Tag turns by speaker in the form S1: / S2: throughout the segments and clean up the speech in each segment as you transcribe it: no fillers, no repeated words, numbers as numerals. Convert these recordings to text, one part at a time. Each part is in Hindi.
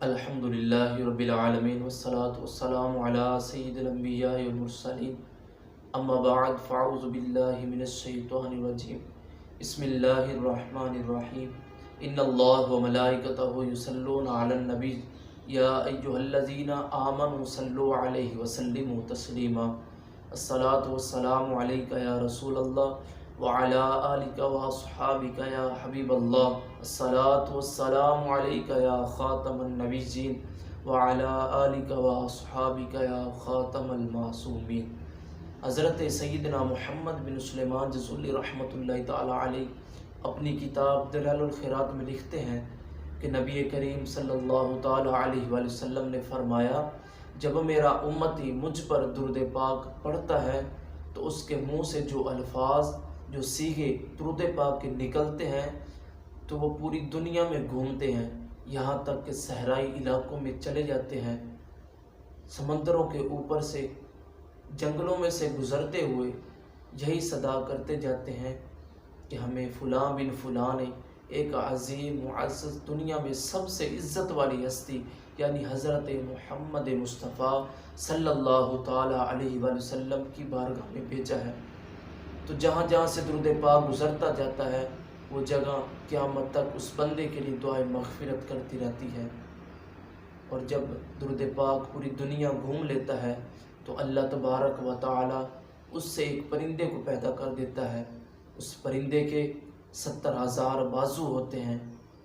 S1: अल्हम्दुलिल्लाहि रब्बिल आलमीन वस्सलातु वस्सलामु अला सय्यिदिल अंबिया वल मुरसलीन अम्मा बअद फ़अऊज़ु बिल्लाहि मिनश शैतानिर रजीम बिस्मिल्लाहिर रहमानिर रहीम इन्नल्लाह व मलाइकतहु युसल्लूना अलन नबी या अय्युहल्लज़ीना आमनु सल्लु अलैहि व सल्लिमु तस्लीमा अस्सलातु वस्सलामु अलैका या रसूलल्लाह व अला आलिका व अस्हाबिका या हबीबल्लाह अस्सलातु वस्सलामु अलैका या खातमन नबिय्यीन व अला आलिका व अस्हाबिका या खातमल मासूमीन। हज़रत सय्यदना मुहम्मद बिन सुलेमान जज़ुल्ली रहमतुल्लाहि तआला अलैह अपनी किताब दलालुल खैरात में लिखते हैं कि नबी करीम सल्लल्लाहु तआला अलैहि वसल्लम ने फरमाया, जब मेरा उम्मती मुझ पर दुरूद पाक पढ़ता है तो उसके मुँह से जो अल्फाज जो सीगे दुरूद पाक के निकलते हैं तो वो पूरी दुनिया में घूमते हैं, यहाँ तक कि सहराई इलाकों में चले जाते हैं, समंदरों के ऊपर से जंगलों में से गुज़रते हुए यही सदा करते जाते हैं कि हमें फ़ुलां बिन फ़ुलां ने एक अज़ीम मुअज़्ज़ज़ दुनिया में सबसे इज़्ज़त वाली हस्ती यानी हज़रत मुहम्मद मुस्तफ़ा सल्लल्लाहु ताला अलैहि वसल्लम की बारगाह में भेजा है। तो जहाँ जहाँ से दुरूद पाक गुज़रता जाता है वो जगह क़यामत तक उस बंदे के लिए दुआए मग़फ़िरत करती रहती है। और जब दुरूद पाक पूरी दुनिया घूम लेता है तो अल्लाह तबारक व तआला उससे एक परिंदे को पैदा कर देता है। उस परिंदे के 70,000 बाजू होते हैं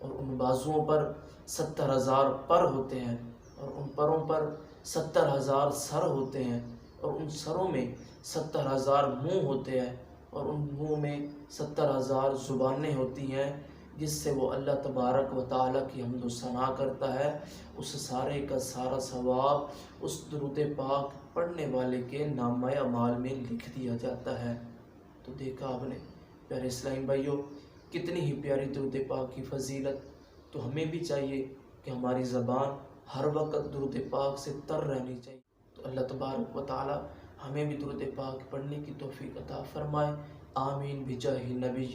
S1: और उन बाजुओं पर 70,000 पर होते हैं और उन परों पर 70,000 सर होते हैं और उन सरों में 70,000 मुँह होते हैं और उन मुँह में 70,000 ज़ुबानें होती हैं जिससे वो अल्लाह तबारक व तआला की हम्द व सना करता है। उस सारे का सारा सवाब उस दुरूद पाक पढ़ने वाले के नामा अमाल में लिख दिया जाता है। तो देखा आपने प्यारे इस्लामी भाइयों, कितनी ही प्यारी दुरूद पाक की फ़जीलत। तो हमें भी चाहिए कि हमारी ज़बान हर वक्त दुरूद पाक से तर रहनी चाहिए। तो अल्लाह तबारक व तआला हमें भी दुरूद पाक पढ़ने की तौफ़ीक़ अता फ़रमाए। आमीन बिजाहि नबी।